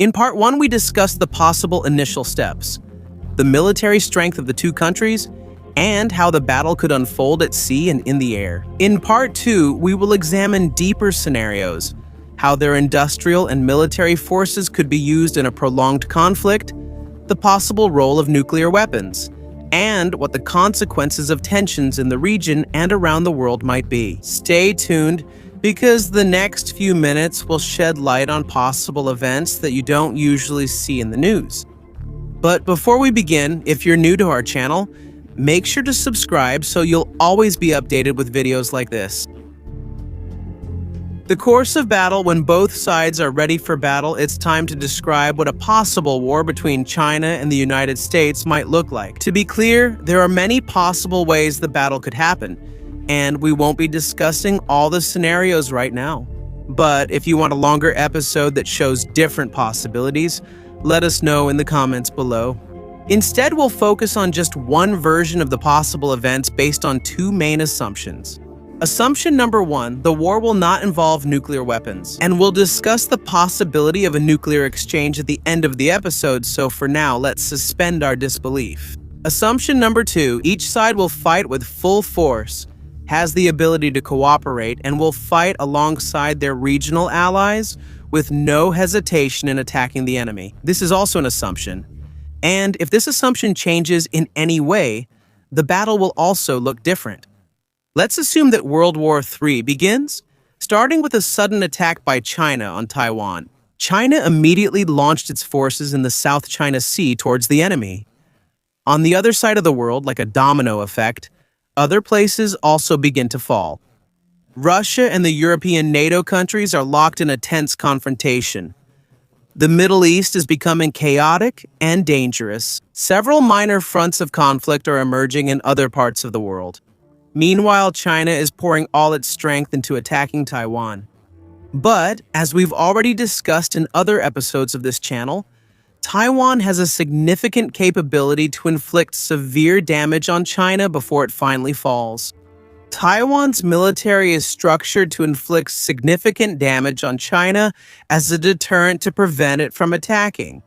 In Part 1, we discussed the possible initial steps, the military strength of the two countries, and how the battle could unfold at sea and in the air. In Part 2, we will examine deeper scenarios, how their industrial and military forces could be used in a prolonged conflict, the possible role of nuclear weapons, and what the consequences of tensions in the region and around the world might be. Stay tuned, because the next few minutes will shed light on possible events that you don't usually see in the news. But before we begin, if you're new to our channel, make sure to subscribe so you'll always be updated with videos like this. The course of battle. When both sides are ready for battle, it's time to describe what a possible war between China and the United States might look like. To be clear, there are many possible ways the battle could happen, and we won't be discussing all the scenarios right now. But if you want a longer episode that shows different possibilities, let us know in the comments below. Instead, we'll focus on just one version of the possible events based on two main assumptions. Assumption number 1, the war will not involve nuclear weapons, and we'll discuss the possibility of a nuclear exchange at the end of the episode, so for now, let's suspend our disbelief. Assumption number 2, each side will fight with full force, has the ability to cooperate, and will fight alongside their regional allies with no hesitation in attacking the enemy. This is also an assumption, and if this assumption changes in any way, the battle will also look different. Let's assume that World War III begins, starting with a sudden attack by China on Taiwan. China immediately launched its forces in the South China Sea towards the enemy. On the other side of the world, like a domino effect, other places also begin to fall. Russia and the European NATO countries are locked in a tense confrontation. The Middle East is becoming chaotic and dangerous. Several minor fronts of conflict are emerging in other parts of the world. Meanwhile, China is pouring all its strength into attacking Taiwan. But, as we've already discussed in other episodes of this channel, Taiwan has a significant capability to inflict severe damage on China before it finally falls. Taiwan's military is structured to inflict significant damage on China as a deterrent to prevent it from attacking.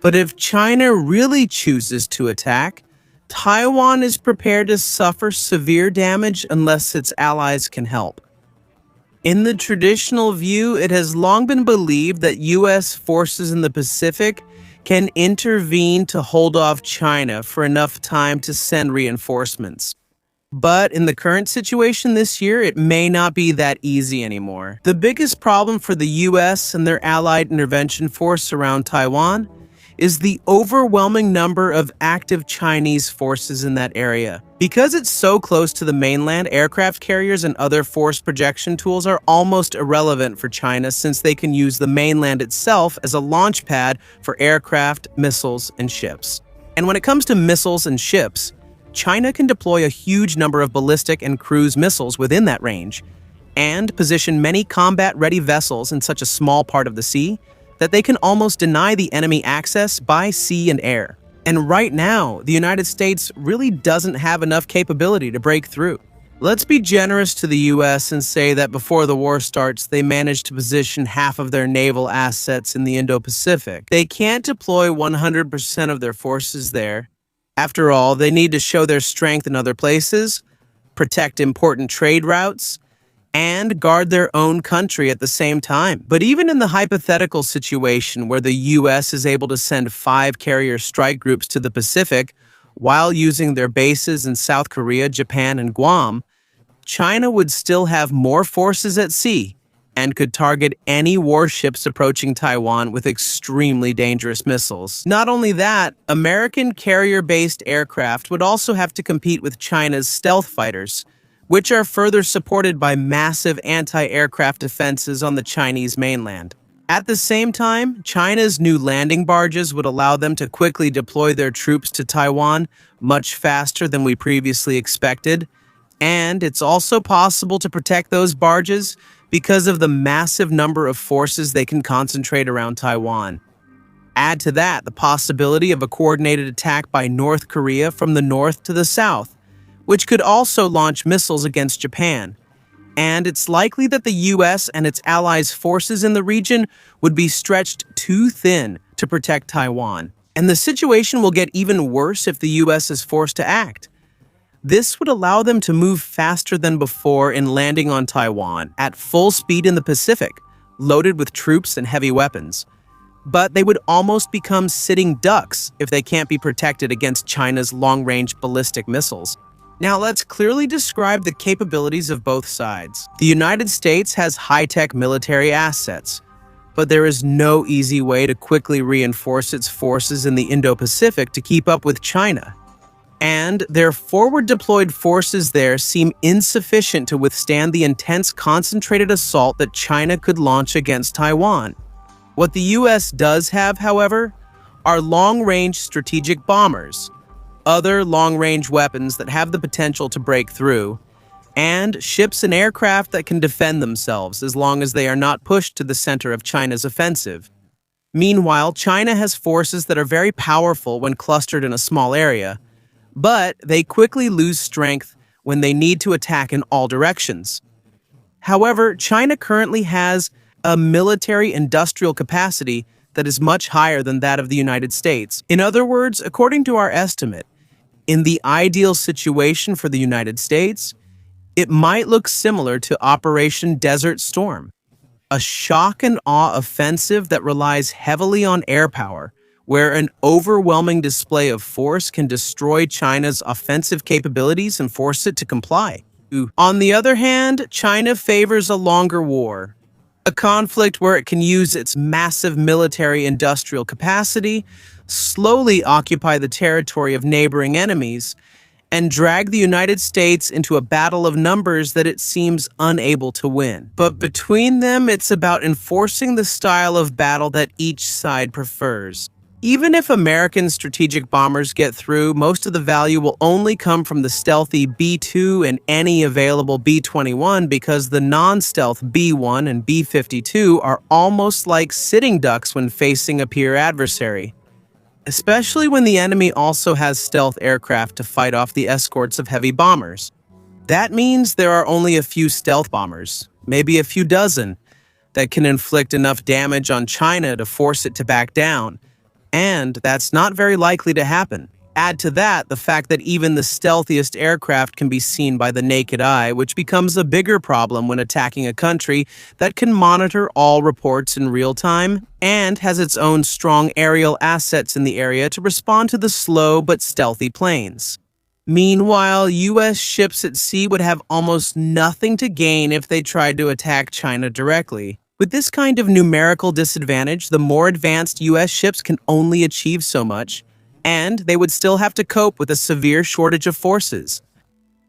But if China really chooses to attack, Taiwan is prepared to suffer severe damage unless its allies can help. In the traditional view, it has long been believed that U.S. forces in the Pacific can intervene to hold off China for enough time to send reinforcements. But in the current situation this year, it may not be that easy anymore. The biggest problem for the U.S. and their allied intervention force around Taiwan is the overwhelming number of active Chinese forces in that area. Because it's so close to the mainland, aircraft carriers and other force projection tools are almost irrelevant for China, since they can use the mainland itself as a launch pad for aircraft, missiles, and ships. And when it comes to missiles and ships, China can deploy a huge number of ballistic and cruise missiles within that range, and position many combat-ready vessels in such a small part of the sea that they can almost deny the enemy access by sea and air. And right now, the United States really doesn't have enough capability to break through. Let's be generous to the US and say that before the war starts, they managed to position half of their naval assets in the Indo-Pacific. They can't deploy 100% of their forces there. After all, they need to show their strength in other places, protect important trade routes, and guard their own country at the same time. But even in the hypothetical situation where the US is able to send 5 carrier strike groups to the Pacific while using their bases in South Korea, Japan, and Guam, China would still have more forces at sea and could target any warships approaching Taiwan with extremely dangerous missiles. Not only that, American carrier-based aircraft would also have to compete with China's stealth fighters, which are further supported by massive anti-aircraft defenses on the Chinese mainland. At the same time, China's new landing barges would allow them to quickly deploy their troops to Taiwan much faster than we previously expected, and it's also possible to protect those barges because of the massive number of forces they can concentrate around Taiwan. Add to that the possibility of a coordinated attack by North Korea from the north to the south, which could also launch missiles against Japan. and it's likely that the US and its allies' forces in the region would be stretched too thin to protect Taiwan. And the situation will get even worse if the US is forced to act. This would allow them to move faster than before in landing on Taiwan at full speed in the Pacific, loaded with troops and heavy weapons. But they would almost become sitting ducks if they can't be protected against China's long-range ballistic missiles. Now let's clearly describe the capabilities of both sides. The United States has high-tech military assets, but there is no easy way to quickly reinforce its forces in the Indo-Pacific to keep up with China. And their forward-deployed forces there seem insufficient to withstand the intense concentrated assault that China could launch against Taiwan. What the US does have, however, are long-range strategic bombers, other long-range weapons that have the potential to break through, and ships and aircraft that can defend themselves as long as they are not pushed to the center of China's offensive. Meanwhile, China has forces that are very powerful when clustered in a small area, but they quickly lose strength when they need to attack in all directions. However, China currently has a military-industrial capacity that is much higher than that of the United States. In other words, according to our estimate, in the ideal situation for the United States, it might look similar to Operation Desert Storm, a shock and awe offensive that relies heavily on air power, where an overwhelming display of force can destroy China's offensive capabilities and force it to comply. On the other hand, China favors a longer war, a conflict where it can use its massive military-industrial capacity, slowly occupy the territory of neighboring enemies, and drag the United States into a battle of numbers that it seems unable to win. But between them, it's about enforcing the style of battle that each side prefers. Even if American strategic bombers get through, most of the value will only come from the stealthy B-2 and any available B-21 because the non-stealth B-1 and B-52 are almost like sitting ducks when facing a peer adversary, especially when the enemy also has stealth aircraft to fight off the escorts of heavy bombers. That means there are only a few stealth bombers, maybe a few dozen, that can inflict enough damage on China to force it to back down. And that's not very likely to happen. Add to that the fact that even the stealthiest aircraft can be seen by the naked eye, which becomes a bigger problem when attacking a country that can monitor all reports in real time and has its own strong aerial assets in the area to respond to the slow but stealthy planes. Meanwhile, U.S. ships at sea would have almost nothing to gain if they tried to attack China directly. With this kind of numerical disadvantage, the more advanced U.S. ships can only achieve so much, and they would still have to cope with a severe shortage of forces.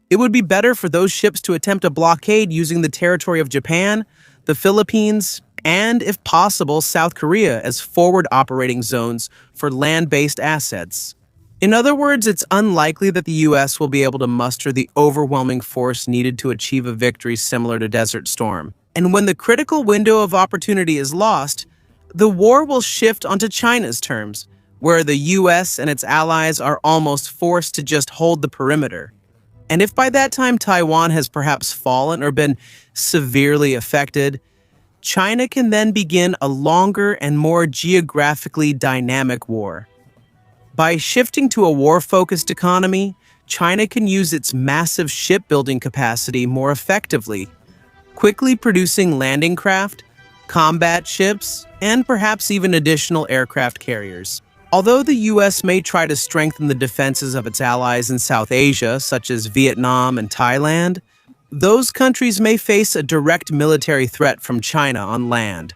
It would be better for those ships to attempt a blockade using the territory of Japan, the Philippines, and, if possible, South Korea as forward operating zones for land-based assets. In other words, it's unlikely that the U.S. will be able to muster the overwhelming force needed to achieve a victory similar to Desert Storm. And when the critical window of opportunity is lost, the war will shift onto China's terms, where the US and its allies are almost forced to just hold the perimeter. And if by that time Taiwan has perhaps fallen or been severely affected, China can then begin a longer and more geographically dynamic war. By shifting to a war-focused economy, China can use its massive shipbuilding capacity more effectively, quickly producing landing craft, combat ships, and perhaps even additional aircraft carriers. Although the U.S. may try to strengthen the defenses of its allies in South Asia, such as Vietnam and Thailand, those countries may face a direct military threat from China on land.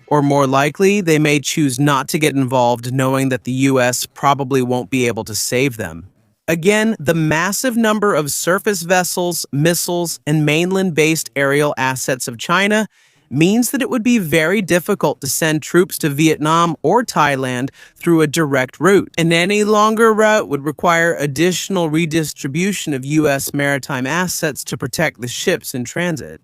Or more likely, they may choose not to get involved knowing that the U.S. probably won't be able to save them. Again, the massive number of surface vessels, missiles, and mainland-based aerial assets of China means that it would be very difficult to send troops to Vietnam or Thailand through a direct route, and any longer route would require additional redistribution of U.S. maritime assets to protect the ships in transit.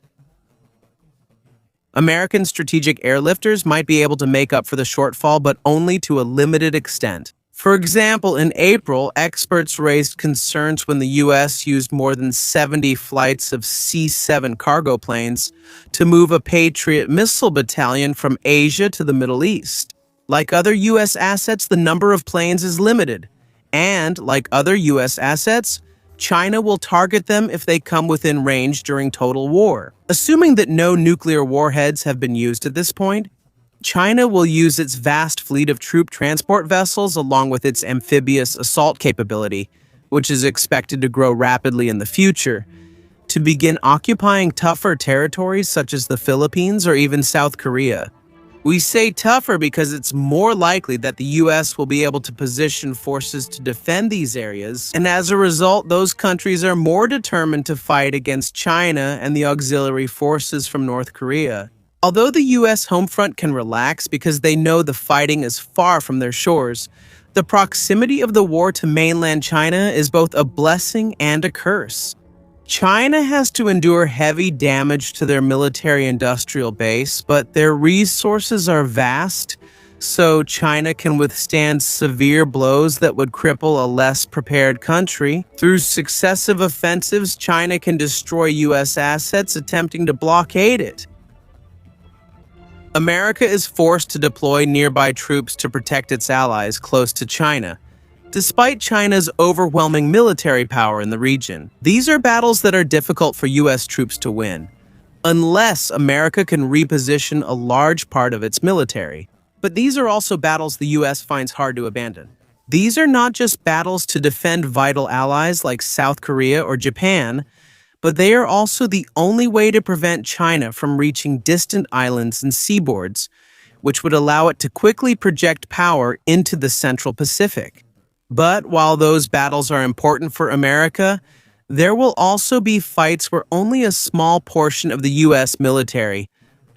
American strategic airlifters might be able to make up for the shortfall, but only to a limited extent. For example, in April, experts raised concerns when the U.S. used more than 70 flights of C-7 cargo planes to move a Patriot missile battalion from Asia to the Middle East. Like other U.S. assets, the number of planes is limited. And, like other U.S. assets, China will target them if they come within range during total war. Assuming that no nuclear warheads have been used at this point, China will use its vast fleet of troop transport vessels along with its amphibious assault capability, which is expected to grow rapidly in the future, to begin occupying tougher territories such as the Philippines or even South Korea. We say tougher because it's more likely that the U.S. will be able to position forces to defend these areas, and as a result, those countries are more determined to fight against China and the auxiliary forces from North Korea. Although the U.S. home front can relax because they know the fighting is far from their shores, the proximity of the war to mainland China is both a blessing and a curse. China has to endure heavy damage to their military-industrial base, but their resources are vast, so China can withstand severe blows that would cripple a less prepared country. Through successive offensives, China can destroy U.S. assets attempting to blockade it. America is forced to deploy nearby troops to protect its allies close to China, despite China's overwhelming military power in the region. These are battles that are difficult for U.S. troops to win, unless America can reposition a large part of its military. But these are also battles the U.S. finds hard to abandon. These are not just battles to defend vital allies like South Korea or Japan, but they are also the only way to prevent China from reaching distant islands and seaboards, which would allow it to quickly project power into the Central Pacific. But while those battles are important for America, there will also be fights where only a small portion of the U.S. military,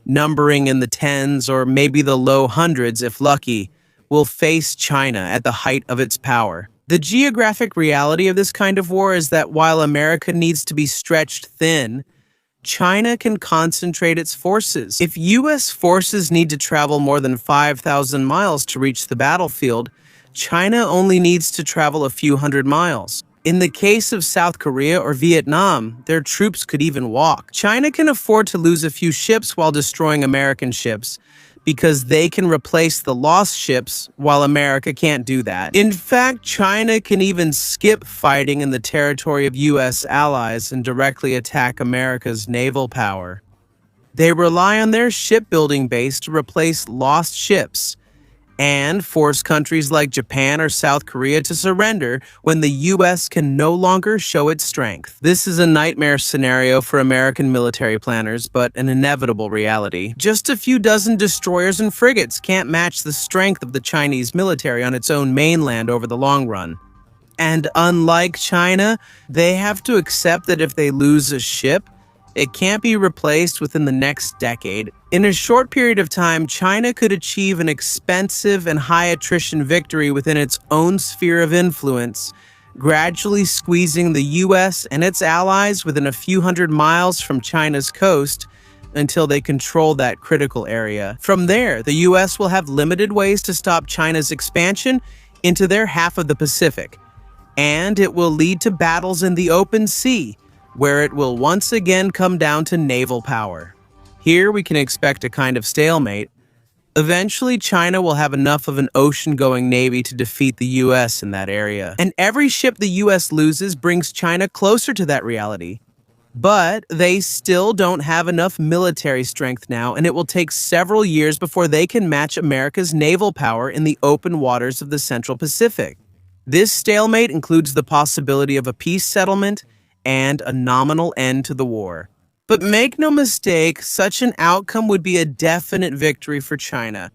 numbering in the tens or maybe the low hundreds if lucky, will face China at the height of its power. The geographic reality of this kind of war is that while America needs to be stretched thin, China can concentrate its forces. If U.S. forces need to travel more than 5,000 miles to reach the battlefield, China only needs to travel a few hundred miles. In the case of South Korea or Vietnam, their troops could even walk. China can afford to lose a few ships while destroying American ships, because they can replace the lost ships while America can't do that. In fact, China can even skip fighting in the territory of U.S. allies and directly attack America's naval power. They rely on their shipbuilding base to replace lost ships and force countries like Japan or South Korea to surrender when the U.S. can no longer show its strength. This is a nightmare scenario for American military planners, but an inevitable reality. Just a few dozen destroyers and frigates can't match the strength of the Chinese military on its own mainland over the long run. And unlike China, they have to accept that if they lose a ship, it can't be replaced within the next decade. In a short period of time, China could achieve an expensive and high-attrition victory within its own sphere of influence, gradually squeezing the U.S. and its allies within a few hundred miles from China's coast until they control that critical area. From there, the U.S. will have limited ways to stop China's expansion into their half of the Pacific, and it will lead to battles in the open sea, where it will once again come down to naval power. Here we can expect a kind of stalemate. Eventually, China will have enough of an ocean-going navy to defeat the U.S. in that area. And every ship the U.S. loses brings China closer to that reality. But they still don't have enough military strength now, and it will take several years before they can match America's naval power in the open waters of the Central Pacific. This stalemate includes the possibility of a peace settlement and a nominal end to the war. But make no mistake, such an outcome would be a definite victory for China.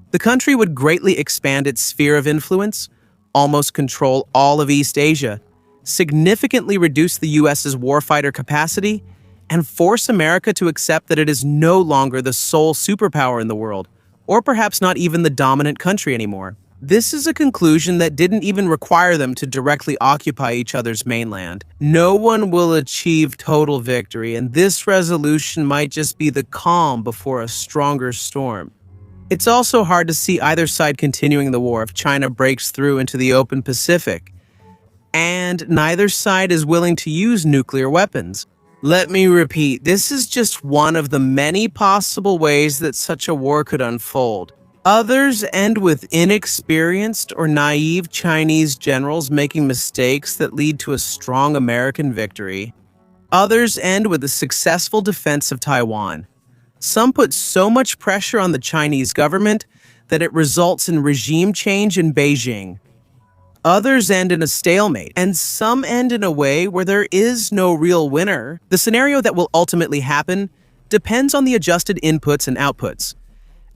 The country would greatly expand its sphere of influence, almost control all of East Asia, significantly reduce the U.S.'s warfighter capacity, and force America to accept that it is no longer the sole superpower in the world, or perhaps not even the dominant country anymore. This is a conclusion that didn't even require them to directly occupy each other's mainland. No one will achieve total victory, and this resolution might just be the calm before a stronger storm. It's also hard to see either side continuing the war if China breaks through into the open Pacific, and neither side is willing to use nuclear weapons. Let me repeat, this is just one of the many possible ways that such a war could unfold. Others end with inexperienced or naive Chinese generals making mistakes that lead to a strong American victory. Others end with a successful defense of Taiwan. Some put so much pressure on the Chinese government that it results in regime change in Beijing. Others end in a stalemate, and some end in a way where there is no real winner. The scenario that will ultimately happen depends on the adjusted inputs and outputs,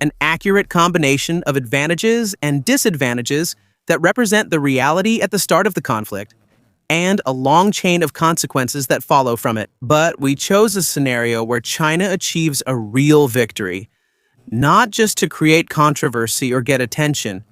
an accurate combination of advantages and disadvantages that represent the reality at the start of the conflict, and a long chain of consequences that follow from it. But we chose a scenario where China achieves a real victory, not just to create controversy or get attention,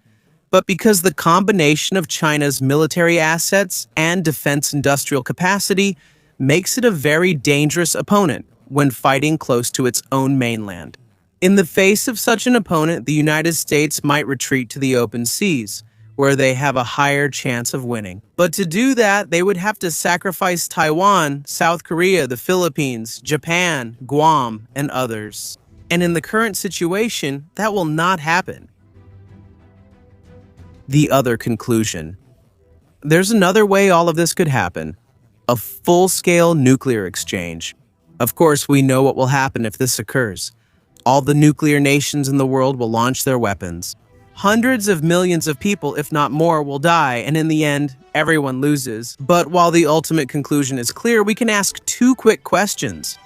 but because the combination of China's military assets and defense industrial capacity makes it a very dangerous opponent when fighting close to its own mainland. In the face of such an opponent, the United States might retreat to the open seas, where they have a higher chance of winning. But to do that, they would have to sacrifice Taiwan, South Korea, the Philippines, Japan, Guam, and others. And in the current situation, that will not happen. The other conclusion. There's another way all of this could happen. A full-scale nuclear exchange. Of course, we know what will happen if this occurs. All the nuclear nations in the world will launch their weapons. Hundreds of millions of people, if not more, will die, and in the end, everyone loses. But while the ultimate conclusion is clear, we can ask two quick questions.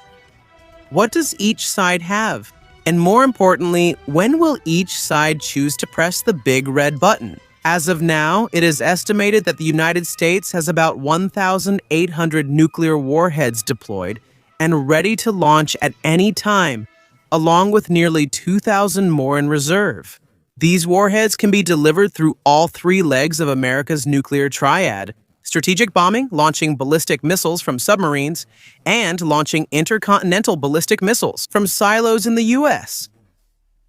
What does each side have? And more importantly, when will each side choose to press the big red button? As of now, it is estimated that the United States has about 1,800 nuclear warheads deployed and ready to launch at any time, along with nearly 2,000 more in reserve. These warheads can be delivered through all three legs of America's nuclear triad: strategic bombing, launching ballistic missiles from submarines, and launching intercontinental ballistic missiles from silos in the U.S.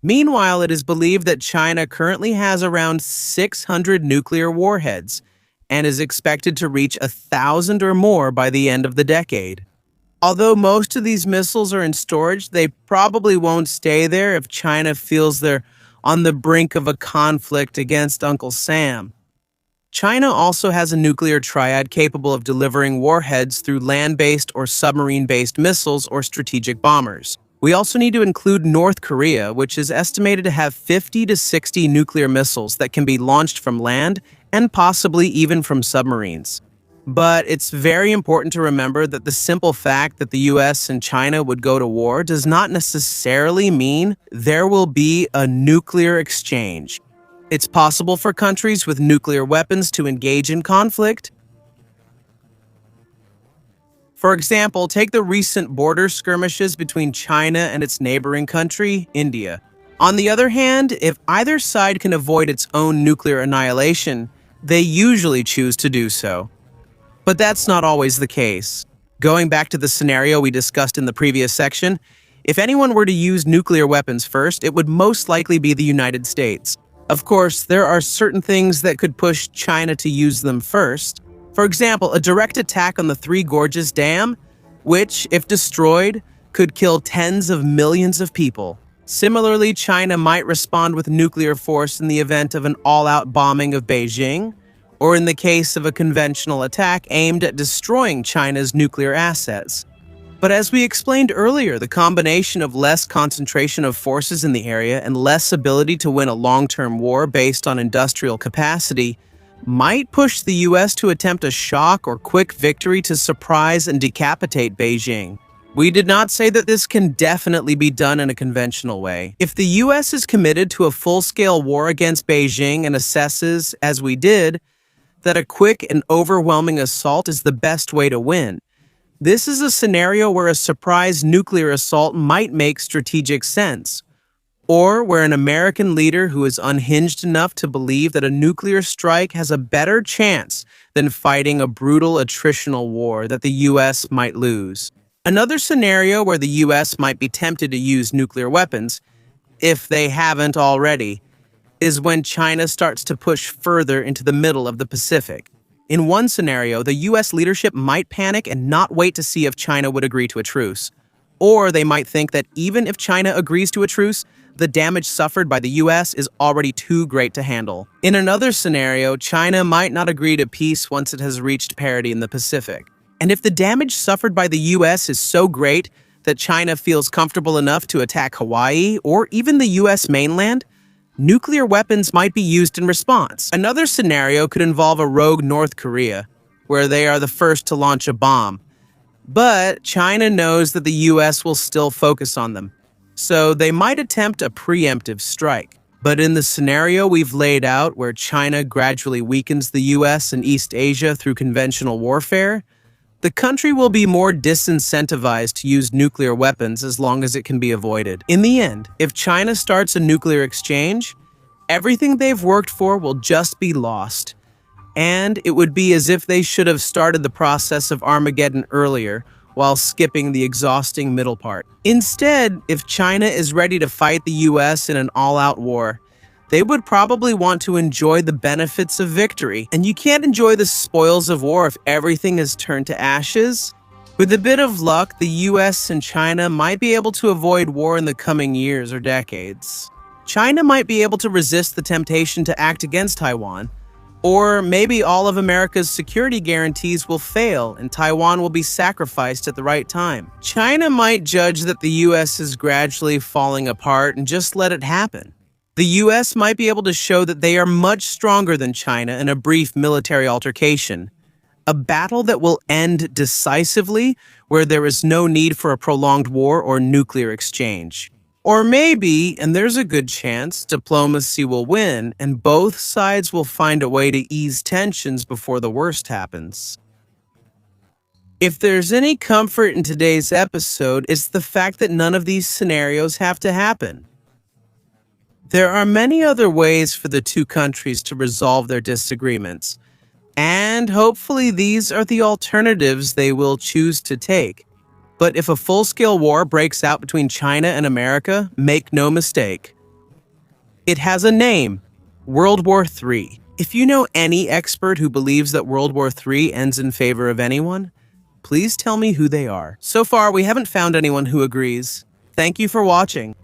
Meanwhile, it is believed that China currently has around 600 nuclear warheads and is expected to reach 1,000 or more by the end of the decade. Although most of these missiles are in storage, they probably won't stay there if China feels they're on the brink of a conflict against Uncle Sam. China also has a nuclear triad capable of delivering warheads through land-based or submarine-based missiles or strategic bombers. We also need to include North Korea, which is estimated to have 50 to 60 nuclear missiles that can be launched from land and possibly even from submarines. But it's very important to remember that the simple fact that the US and China would go to war does not necessarily mean there will be a nuclear exchange. It's possible for countries with nuclear weapons to engage in conflict. For example, take the recent border skirmishes between China and its neighboring country, India. On the other hand, if either side can avoid its own nuclear annihilation, they usually choose to do so. But that's not always the case. Going back to the scenario we discussed in the previous section, if anyone were to use nuclear weapons first, it would most likely be the United States. Of course, there are certain things that could push China to use them first. For example, a direct attack on the Three Gorges Dam, which, if destroyed, could kill tens of millions of people. Similarly, China might respond with nuclear force in the event of an all-out bombing of Beijing, or in the case of a conventional attack aimed at destroying China's nuclear assets. But as we explained earlier, the combination of less concentration of forces in the area and less ability to win a long-term war based on industrial capacity might push the US to attempt a shock or quick victory to surprise and decapitate Beijing. We did not say that this can definitely be done in a conventional way. If the US is committed to a full-scale war against Beijing and assesses, as we did, that a quick and overwhelming assault is the best way to win, this is a scenario where a surprise nuclear assault might make strategic sense, or where an American leader who is unhinged enough to believe that a nuclear strike has a better chance than fighting a brutal attritional war that the US might lose. Another scenario where the US might be tempted to use nuclear weapons if they haven't already, is when China starts to push further into the middle of the Pacific. In one scenario, the US leadership might panic and not wait to see if China would agree to a truce. Or they might think that even if China agrees to a truce, the damage suffered by the US is already too great to handle. In another scenario, China might not agree to peace once it has reached parity in the Pacific. And if the damage suffered by the US is so great that China feels comfortable enough to attack Hawaii or even the US mainland, nuclear weapons might be used in response. Another scenario could involve a rogue North Korea, where they are the first to launch a bomb. But China knows that the US will still focus on them, so they might attempt a preemptive strike. But in the scenario we've laid out, where China gradually weakens the US and East Asia through conventional warfare, the country will be more disincentivized to use nuclear weapons as long as it can be avoided. In the end, if China starts a nuclear exchange, everything they've worked for will just be lost. And it would be as if they should have started the process of Armageddon earlier, while skipping the exhausting middle part. Instead, if China is ready to fight the US in an all-out war, they would probably want to enjoy the benefits of victory. And you can't enjoy the spoils of war if everything is turned to ashes. With a bit of luck, the US and China might be able to avoid war in the coming years or decades. China might be able to resist the temptation to act against Taiwan, or maybe all of America's security guarantees will fail and Taiwan will be sacrificed at the right time. China might judge that the US is gradually falling apart and just let it happen. The US might be able to show that they are much stronger than China in a brief military altercation, a battle that will end decisively, where there is no need for a prolonged war or nuclear exchange. Or maybe, and there's a good chance, diplomacy will win and both sides will find a way to ease tensions before the worst happens. If there's any comfort in today's episode, it's the fact that none of these scenarios have to happen. There are many other ways for the two countries to resolve their disagreements, and hopefully these are the alternatives they will choose to take. But if a full-scale war breaks out between China and America, make no mistake, it has a name: World War III. If you know any expert who believes that World War III ends in favor of anyone, please tell me who they are. So far, we haven't found anyone who agrees. Thank you for watching.